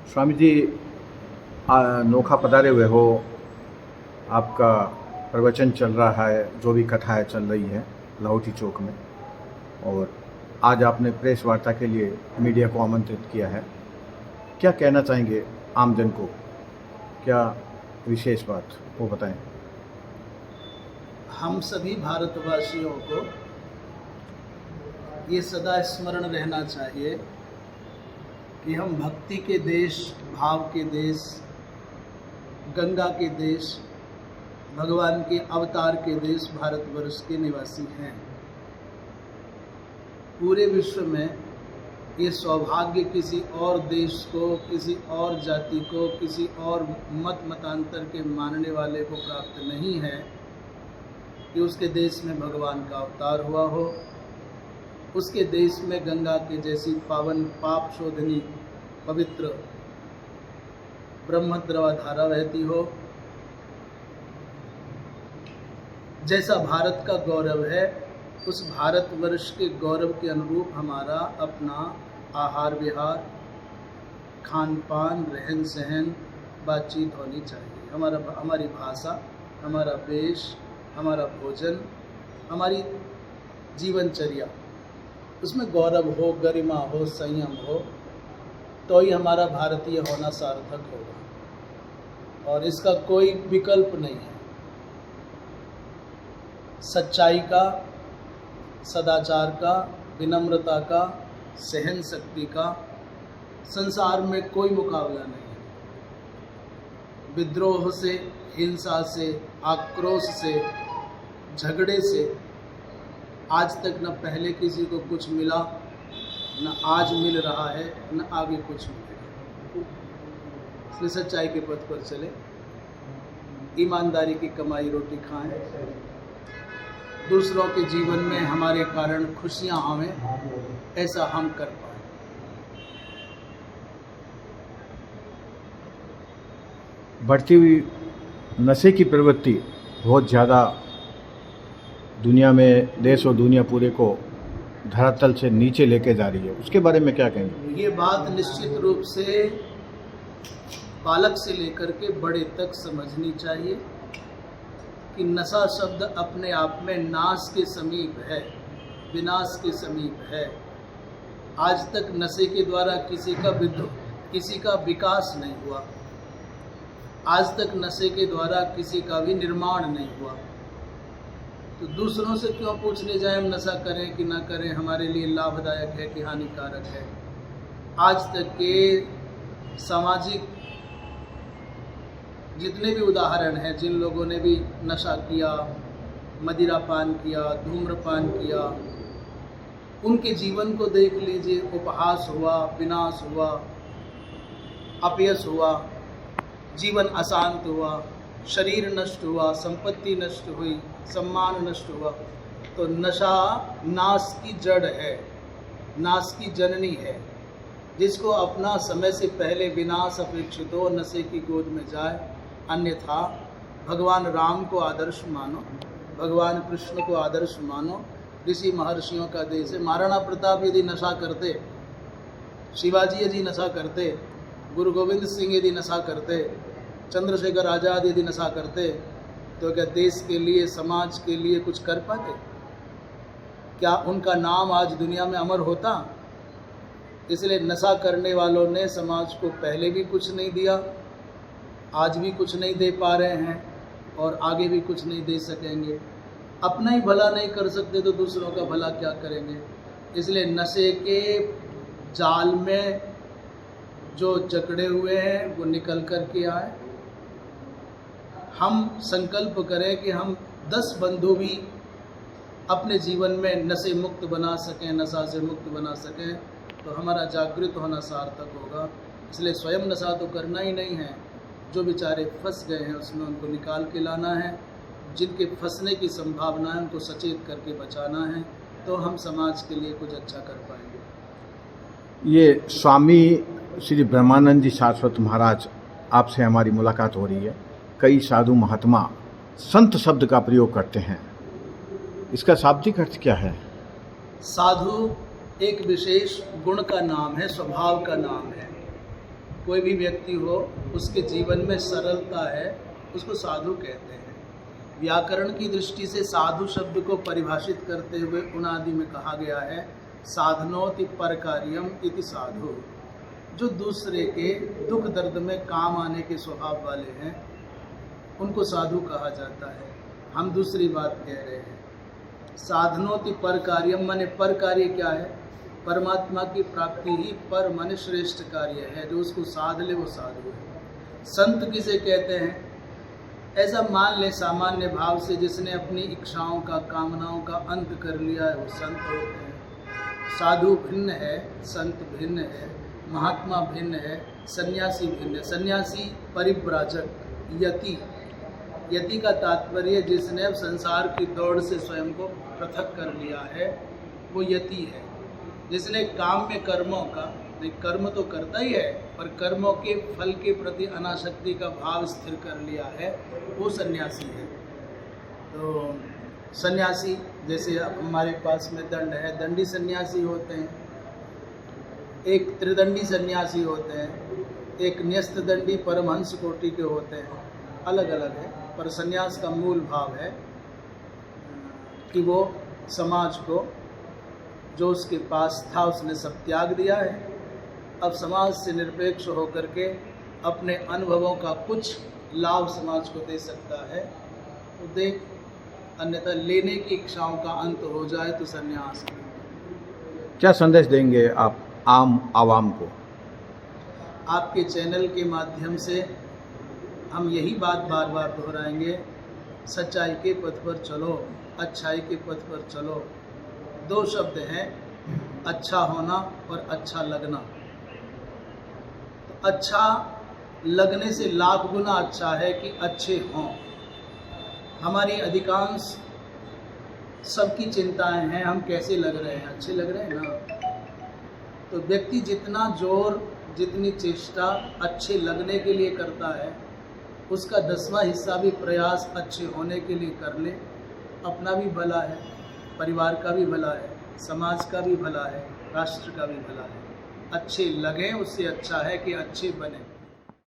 स्वामी जी, नोखा पधारे हुए हो। आपका प्रवचन चल रहा है, जो भी कथाएं चल रही है लाहौटी चौक में, और आज आपने प्रेस वार्ता के लिए मीडिया को आमंत्रित किया है। क्या कहना चाहेंगे आमजन को? क्या विशेष बात वो बताएं। हम सभी भारतवासियों को ये सदा स्मरण रहना चाहिए कि हम भक्ति के देश, भाव के देश, गंगा के देश, भगवान के अवतार के देश भारतवर्ष के निवासी हैं। पूरे विश्व में ये सौभाग्य किसी और देश को, किसी और जाति को, किसी और मतांतर के मानने वाले को प्राप्त नहीं है कि उसके देश में भगवान का अवतार हुआ हो, उसके देश में गंगा के जैसी पावन पाप शोधनी पवित्र ब्रह्मद्रवा धारा बहती हो। जैसा भारत का गौरव है, उस भारतवर्ष के गौरव के अनुरूप हमारा अपना आहार विहार, खान पान, रहन सहन, बातचीत होनी चाहिए। हमारी भाषा, हमारा वेश, हमारा भोजन, हमारी जीवनचर्या, उसमें गौरव हो, गरिमा हो, संयम हो, तो ही हमारा भारतीय होना सार्थक होगा, और इसका कोई विकल्प नहीं है। सच्चाई का, सदाचार का, विनम्रता का, सहन शक्ति का संसार में कोई मुकाबला नहीं है। विद्रोह से, हिंसा से, आक्रोश से, झगड़े से आज तक न पहले किसी को कुछ मिला, न आज मिल रहा है, न आगे कुछ मिलेगा। इसलिए सच्चाई के पथ पर चले, ईमानदारी की कमाई रोटी खाएं, दूसरों के जीवन में हमारे कारण खुशियां आवें, ऐसा हम कर पाए। बढ़ती हुई नशे की प्रवृत्ति बहुत ज़्यादा दुनिया में, देश और दुनिया पूरे को धरातल से नीचे लेके जा रही है, उसके बारे में क्या कहेंगे? ये बात निश्चित रूप से बालक से लेकर के बड़े तक समझनी चाहिए कि नशा शब्द अपने आप में नाश के समीप है, विनाश के समीप है। आज तक नशे के द्वारा किसी का विकास नहीं हुआ, आज तक नशे के द्वारा किसी का भी निर्माण नहीं हुआ। तो दूसरों से क्यों पूछने जाए हम नशा करें कि ना करें, हमारे लिए लाभदायक है कि हानिकारक है। आज तक के सामाजिक जितने भी उदाहरण हैं, जिन लोगों ने भी नशा किया, मदिरा पान किया, धूम्रपान किया, उनके जीवन को देख लीजिए। उपहास हुआ, विनाश हुआ, अपयश हुआ, जीवन अशांत हुआ, शरीर नष्ट हुआ, संपत्ति नष्ट हुई, सम्मान नष्ट हुआ। तो नशा नाश की जड़ है, नाश की जननी है। जिसको अपना समय से पहले विनाश अपेक्षित हो, नशे की गोद में जाए। अन्यथा भगवान राम को आदर्श मानो, भगवान कृष्ण को आदर्श मानो। ऋषि महर्षियों का देश है। महाराणा प्रताप यदि नशा करते, शिवाजी यदि नशा करते, गुरु गोविंद सिंह यदि नशा करते, चंद्रशेखर आज़ाद यदि नशा करते, तो क्या देश के लिए, समाज के लिए कुछ कर पाते? क्या उनका नाम आज दुनिया में अमर होता? इसलिए नशा करने वालों ने समाज को पहले भी कुछ नहीं दिया, आज भी कुछ नहीं दे पा रहे हैं, और आगे भी कुछ नहीं दे सकेंगे। अपना ही भला नहीं कर सकते तो दूसरों का भला क्या करेंगे? इसलिए नशे के जाल में जो जकड़े हुए हैं वो निकल कर के आए। हम संकल्प करें कि हम 10 बंधु भी अपने जीवन में नशे मुक्त बना सकें, नशा से मुक्त बना सकें, तो हमारा जागृत होना सार्थक होगा। इसलिए स्वयं नशा तो करना ही नहीं है, जो बेचारे फंस गए हैं उसमें उनको निकाल के लाना है। जिनके फंसने की संभावना है उनको सचेत करके बचाना है, तो हम समाज के लिए कुछ अच्छा कर पाएंगे। ये स्वामी श्री ब्रह्मानंद जी शाश्वत महाराज, आपसे हमारी मुलाकात हो रही है। कई साधु महात्मा संत शब्द का प्रयोग करते हैं, इसका शाब्दिक अर्थ क्या है? साधु एक विशेष गुण का नाम है, स्वभाव का नाम है। कोई भी व्यक्ति हो उसके जीवन में सरलता है, उसको साधु कहते हैं। व्याकरण की दृष्टि से साधु शब्द को परिभाषित करते हुए उनादि में कहा गया है साधनोति पर कार्यम इति साधु। जो दूसरे के दुख दर्द में काम आने के स्वभाव वाले हैं उनको साधु कहा जाता है। हम दूसरी बात कह रहे हैं, साधनोति पर कार्यम माने पर कार्य क्या है? परमात्मा की प्राप्ति ही पर माने श्रेष्ठ कार्य है, जो उसको साध ले वो साधु है। संत किसे कहते हैं? ऐसा मान ले सामान्य भाव से जिसने अपनी इच्छाओं का, कामनाओं का अंत कर लिया है वो संत होते हैं। साधु भिन्न है, संत भिन्न है, महात्मा भिन्न है, सन्यासी भिन्न है। सन्यासी परिव्राजक, यति, यति का तात्पर्य जिसने अब संसार की दौड़ से स्वयं को पृथक कर लिया है वो यति है। जिसने काम में कर्मों का, नहीं कर्म तो करता ही है, पर कर्मों के फल के प्रति अनासक्ति का भाव स्थिर कर लिया है वो सन्यासी है। तो सन्यासी जैसे अब हमारे पास में दंड है, दंडी सन्यासी होते हैं, एक त्रिदंडी सन्यासी होते हैं, एक न्यस्त दंडी परमहंस कोटि के होते हैं, अलग अलग है। पर सन्यास का मूल भाव है कि वो समाज को जो उसके पास था उसने सब त्याग दिया है, अब समाज से निरपेक्ष होकर के अपने अनुभवों का कुछ लाभ समाज को दे सकता है तो दे, अन्यथा लेने की इच्छाओं का अंत हो जाए तो सन्यास। क्या संदेश देंगे आप आम आवाम को? आपके चैनल के माध्यम से हम यही बात बार बार दोहराएंगे, सच्चाई के पथ पर चलो, अच्छाई के पथ पर चलो। दो शब्द हैं, अच्छा होना और अच्छा लगना। तो अच्छा लगने से लाख गुना अच्छा है कि अच्छे हों। हमारी अधिकांश सबकी चिंताएं हैं हम कैसे लग रहे हैं, अच्छे लग रहे हैं ना। तो व्यक्ति जितना जोर, जितनी चेष्टा अच्छे लगने के लिए करता है उसका 10वां हिस्सा भी प्रयास अच्छे होने के लिए कर ले। अपना भी भला है, परिवार का भी भला है, समाज का भी भला है, राष्ट्र का भी भला है। अच्छे लगें उससे अच्छा है कि अच्छे बने।